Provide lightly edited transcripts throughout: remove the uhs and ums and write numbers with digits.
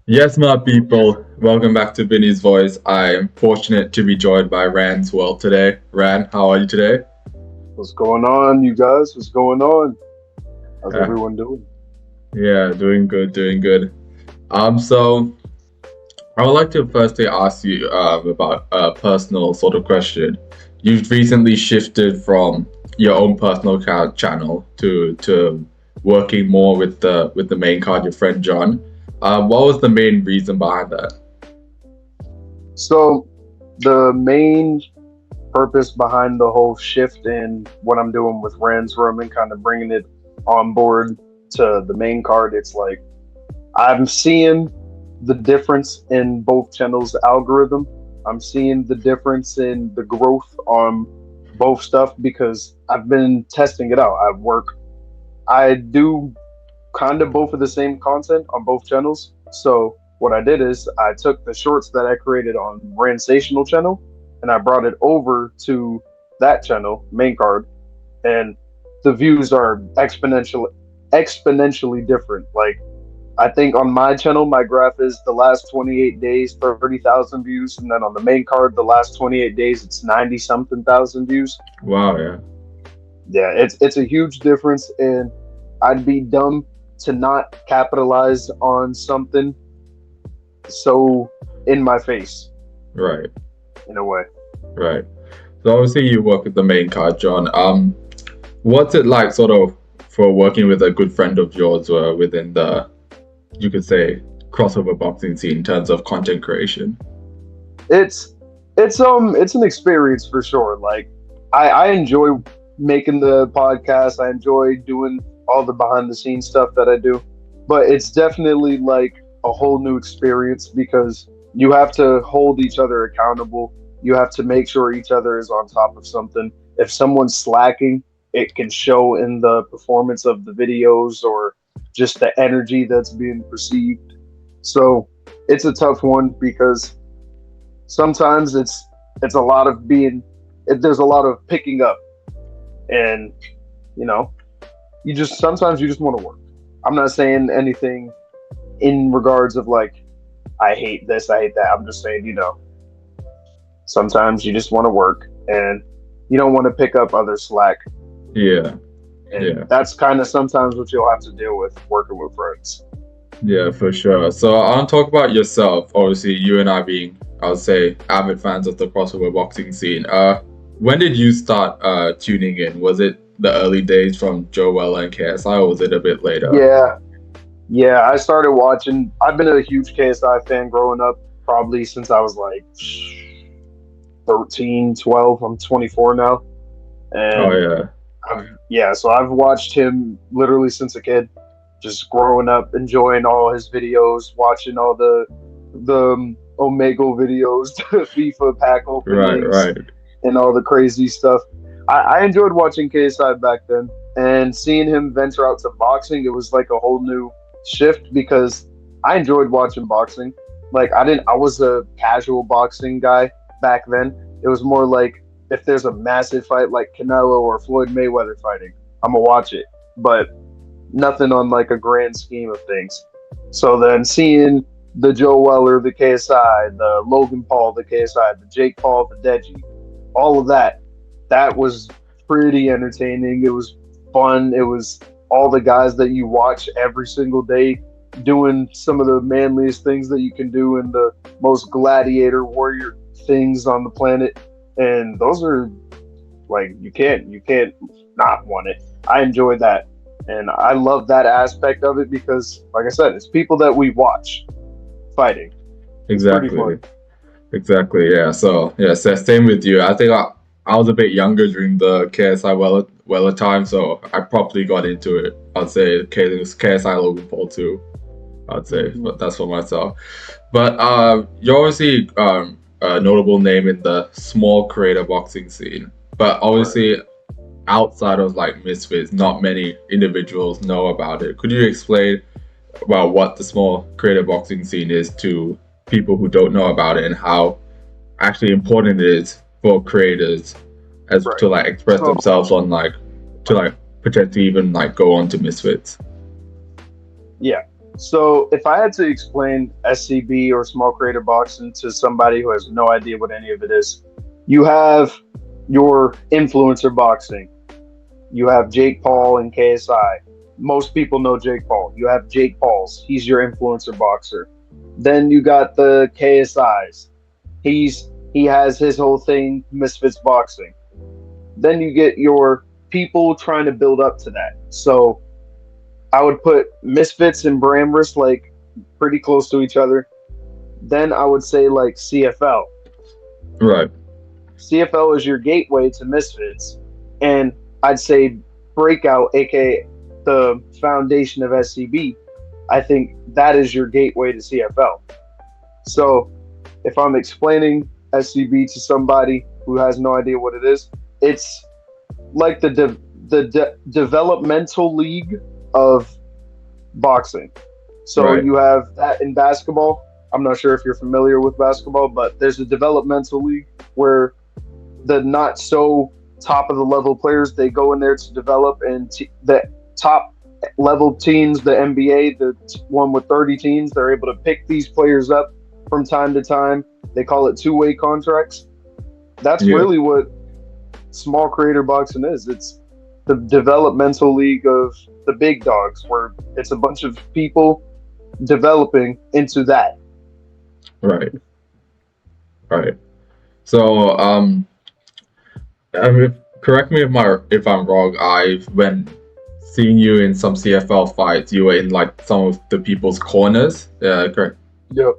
Yes, my people, welcome back to Vinny's Voice. I'm fortunate to be joined by Rand's World today. Rand, how are you today? What's going on, you guys? What's going on? How's Uh, everyone doing? yeah, doing good, doing good. So I would like to firstly ask you about a personal sort of question. You've recently shifted from your own personal channel to working more with the main card, your friend John. What was the main reason behind that? So, the main purpose behind the whole shift in what I'm doing with Rand's Room and kind of bringing it on board to the main card, it's like I'm seeing the difference in both channels' algorithm. I'm seeing the difference in the growth on both stuff because I've been testing it out. I do kind of both of the same content on both channels. So what I did is I took the shorts that I created on Ransational channel and I brought it over to that channel, main card, and the views are exponentially different. Like I think on my channel, my graph is the last 28 days, 30,000 views, and then on the main card, the last 28 days, it's 90 something thousand views. Wow, yeah, Yeah, it's a huge difference, and I'd be dumb to not capitalize on something so in my face right. in a way. Right. So obviously you work with the main card, John. What's it like, sort of, for working with a good friend of yours within the, you could say, crossover boxing scene in terms of content creation? It's it's an experience for sure. Like I enjoy making the podcast. I enjoy doing all the behind the scenes stuff that I do, but it's definitely like a whole new experience because you have to hold each other accountable. You have to make sure each other is on top of something. If someone's slacking, it can show in the performance of the videos or just the energy that's being perceived. So it's a tough one because sometimes it's a lot of there's a lot of picking up, and you know you just sometimes you just want to work. I'm not saying anything in regards of like I hate this, I hate that. I'm just saying, sometimes you just want to work and you don't want to pick up other slack, Yeah, and yeah, that's kind of sometimes what you'll have to deal with working with friends. yeah, for sure. So I want to talk about yourself. Obviously, you and I being, I would say, avid fans of the crossover boxing scene. When did you start tuning in? Was it the early days from Joe Weller and KSI, or was it a bit later? Yeah, yeah, I started watching. I've been a huge KSI fan growing up, probably since I was like 13, 12. I'm 24 now. Oh And yeah, yeah, so I've watched him literally since a kid, just growing up, enjoying all his videos, watching all the Omegle videos, the FIFA pack right, openings, right, and all the crazy stuff. I enjoyed watching KSI back then, and seeing him venture out to boxing, it was like a whole new shift because I enjoyed watching boxing. Like I was a casual boxing guy back then. It was more like if there's a massive fight like Canelo or Floyd Mayweather fighting, I'm gonna watch it, but nothing on like a grand scheme of things. So then seeing the Joe Weller, the KSI, the Logan Paul, the KSI, the Jake Paul, the Deji, all of that, that was pretty entertaining. It was fun. It was all the guys that you watch every single day doing some of the manliest things that you can do and the most gladiator warrior things on the planet. And those are like you can't not want it. I enjoy that. And I love that aspect of it because like I said, it's people that we watch fighting. It's pretty exactly. fun. Exactly, yeah. So, yeah, same with you. I think I was a bit younger during the KSI Weller time, so I probably got into it. I'd say KSI Logan Paul too, I'd say, Mhm. but that's for myself. But you're obviously a notable name in the small creator boxing scene, but Right. obviously outside of like Misfits, not many individuals know about it. Could you explain about what the small creator boxing scene is to people who don't know about it and how actually important it is for creators as Right. to like express So themselves on like to like potentially even like go on to Misfits. yeah. So if I had to explain SCB or small creator boxing to somebody who has no idea what any of it is, you have your influencer boxing. You have Jake Paul and KSI. Most people know Jake Paul. You have Jake Paul's. He's your influencer boxer. Then you got the KSI's. He has his whole thing, Misfits boxing. Then you get your people trying to build up to that. So I would put Misfits and Bramwrist like pretty close to each other. Then I would say like CFL. Right. CFL is your gateway to Misfits, and I'd say Breakout, aka the foundation of SCB. I think that is your gateway to CFL. So if I'm explaining SCB to somebody who has no idea what it is, it's like the developmental league of boxing. So Right. you have that in basketball. I'm not sure if you're familiar with basketball, but there's a developmental league where the not so top of the level players, they go in there to develop, and the top level teams, the NBA, the one with 30 teams, they're able to pick these players up from time to time. They call it two-way contracts. That's Yeah. really what small creator boxing is. It's the developmental league of the big dogs, where it's a bunch of people developing into that. Right. Right. So, correct me if I'm wrong. I've when seeing you in some CFL fights, you were in like some of the people's corners. Yeah, correct. Yep.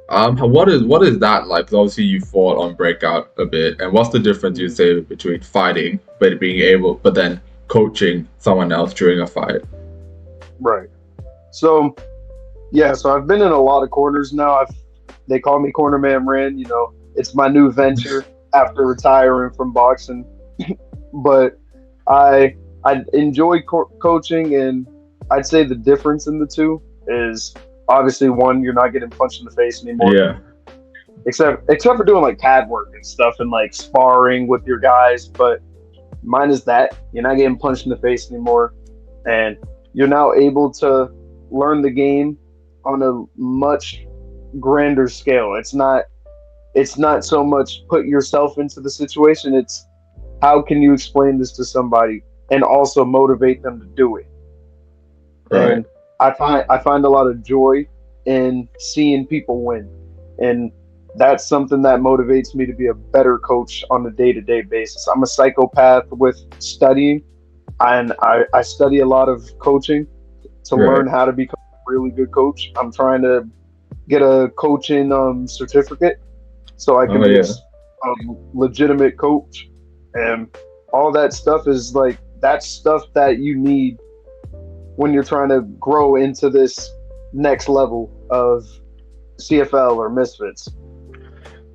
What is that like? 'Cause obviously, you fought on Breakout a bit, and what's the difference you say between fighting but being able, but then coaching someone else during a fight? Right. So yeah, so I've been in a lot of corners now. They call me Corner Man Ren. It's my new venture after retiring from boxing. But I I enjoy coaching, and I'd say the difference in the two is obviously one, you're not getting punched in the face anymore, Yeah. except for doing like pad work and stuff and like sparring with your guys. But mine is that you're not getting punched in the face anymore, and you're now able to learn the game on a much grander scale. It's not so much put yourself into the situation. It's how can you explain this to somebody and also motivate them to do it. Right. And I find a lot of joy in seeing people win, and that's something that motivates me to be a better coach on a day-to-day basis. I'm a psychopath with studying, and I study a lot of coaching to Right. learn how to become a really good coach. I'm trying to get a coaching certificate so I can Oh be yeah. a legitimate coach, and all that stuff is like that's stuff that you need when you're trying to grow into this next level of CFL or Misfits.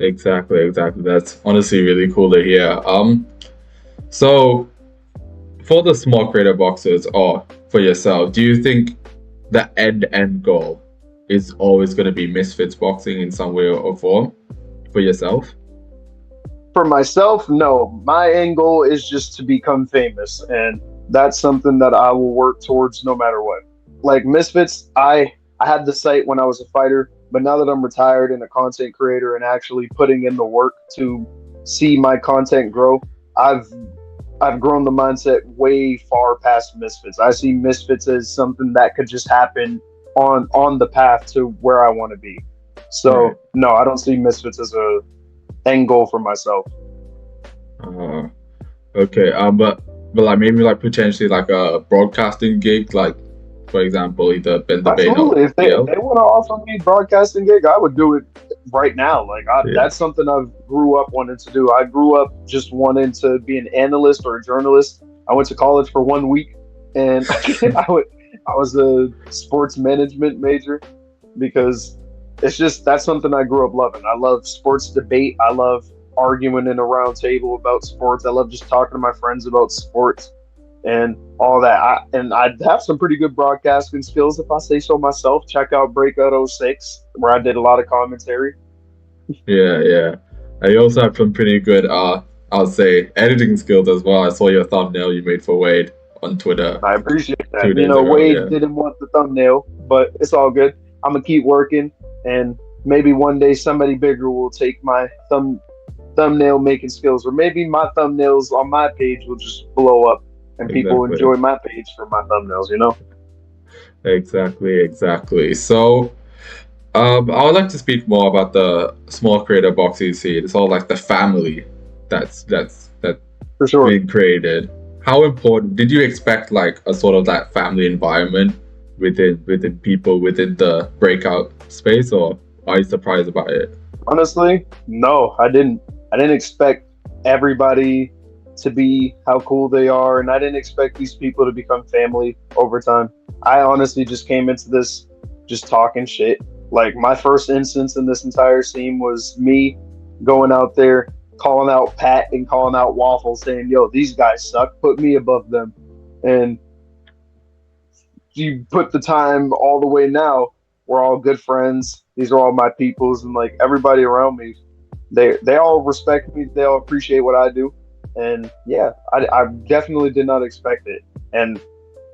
Exactly. Exactly. That's honestly really cool to hear. So for the small creator boxers or for yourself, do you think the end goal is always going to be Misfits boxing in some way or form for yourself? For myself, no. My end goal is just to become famous, and that's something that I will work towards no matter what. Like Misfits, I had the site when I was a fighter, but now that I'm retired and a content creator and actually putting in the work to see my content grow, I've I've grown the mindset way far past Misfits. I see Misfits as something that could just happen on the path to where I want to be. Right. So no, I don't see Misfits as a end goal for myself. Uh, okay. But like maybe like potentially like a broadcasting gig, like for example, either Ben the Bane or Absolutely. If they, yeah. if they want to offer me broadcasting gig, I would do it right now. Like Yeah. that's something I've grew up wanting to do. I grew up just wanting to be an analyst or a journalist. I went to college for 1 week, and I was a sports management major because that's something I grew up loving. I love sports debate. I love arguing in a round table about sports. I love just talking to my friends about sports and all that. I'd have some pretty good broadcasting skills if I say so myself. Check out Breakout '06, where I did a lot of commentary. Yeah, yeah. And you also have some pretty good, I'll say, editing skills as well. I saw your thumbnail you made for Wade on Twitter. I appreciate like that. 2 days ago. Wade Yeah, didn't want the thumbnail, but it's all good. I'm gonna keep working, and maybe one day somebody bigger will take my thumbnail making skills, or maybe my thumbnails on my page will just blow up, and people exactly, enjoy my page for my thumbnails. You know. exactly. So, I would like to speak more about the small creator boxing scene. It's all like the family that's For sure. being created. How important did you expect like a sort of that family environment within people within the breakout space, or are you surprised about it? Honestly, no, I didn't. I didn't expect everybody to be how cool they are, and I didn't expect these people to become family over time. I honestly just came into this just talking shit. Like my first instance in this entire scene was me going out there, calling out Pat and calling out Waffle, saying, "Yo, these guys suck. Put me above them." And you put the time all the way now. We're all good friends. These are all my peoples, and like everybody around me, they all respect me. They all appreciate what I do, and yeah, I definitely did not expect it. And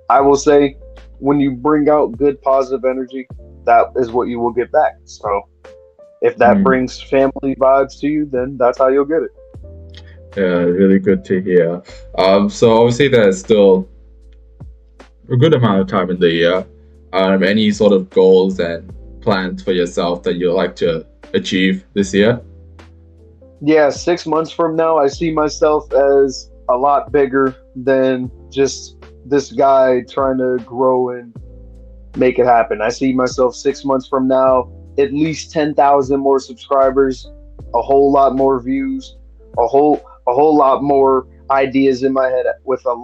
I will say, when you bring out good positive energy, that is what you will get back. So if that Hmm. brings family vibes to you, then that's how you'll get it. Yeah, really good to hear. So obviously there's still a good amount of time in the year. Any sort of goals and plans for yourself that you'd like to achieve this year? Yeah, 6 months from now, I see myself as a lot bigger than just this guy trying to grow and make it happen. I see myself 6 months from now, at least 10,000 more subscribers, a whole lot more views, a whole lot more ideas in my head with a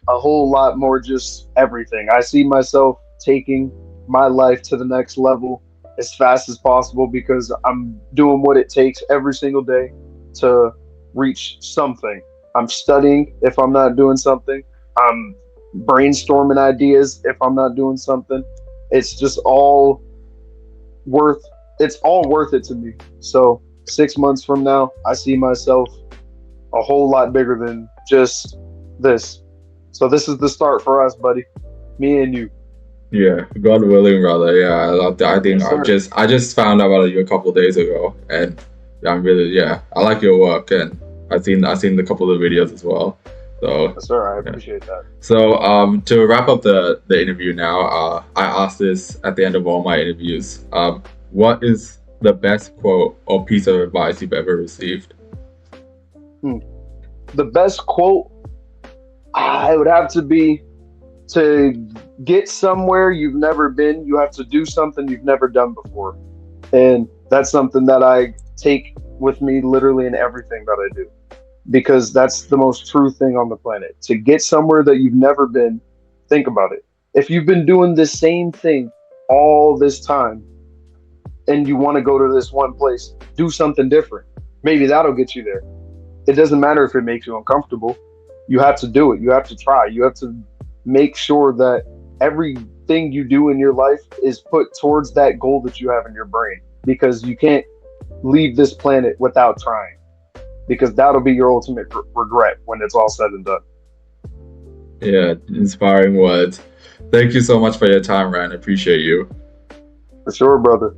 whole lot more just everything. I see myself taking my life to the next level as fast as possible because I'm doing what it takes every single day to reach something. I'm studying if I'm not doing something. I'm brainstorming ideas if I'm not doing something. It's just all worth it's all worth it to me. So 6 months from now, I see myself a whole lot bigger than just this. So this is the start for us, buddy. Me and you. Yeah, God willing, brother. Yeah, I think Yes, sir. I just found out about you a couple of days ago, and I'm really, yeah, I like your work, and I've seen a couple of the videos as well. So Yes, sir. I yeah. appreciate that. So to wrap up the interview now, I ask this at the end of all my interviews. What is the best quote or piece of advice you've ever received? Hmm. The best quote, it would have to be, to get somewhere you've never been, you have to do something you've never done before. And that's something that I take with me literally in everything that I do, because that's the most true thing on the planet. To get somewhere that you've never been, think about it. If you've been doing the same thing all this time and you want to go to this one place, do something different. Maybe that'll get you there. It doesn't matter if it makes you uncomfortable. You have to do it. You have to try. You have to make sure that everything you do in your life is put towards that goal that you have in your brain, because you can't leave this planet without trying, because that'll be your ultimate regret when it's all said and done. Yeah, inspiring words. Thank you so much for your time, Ryan. Appreciate you. For sure, brother.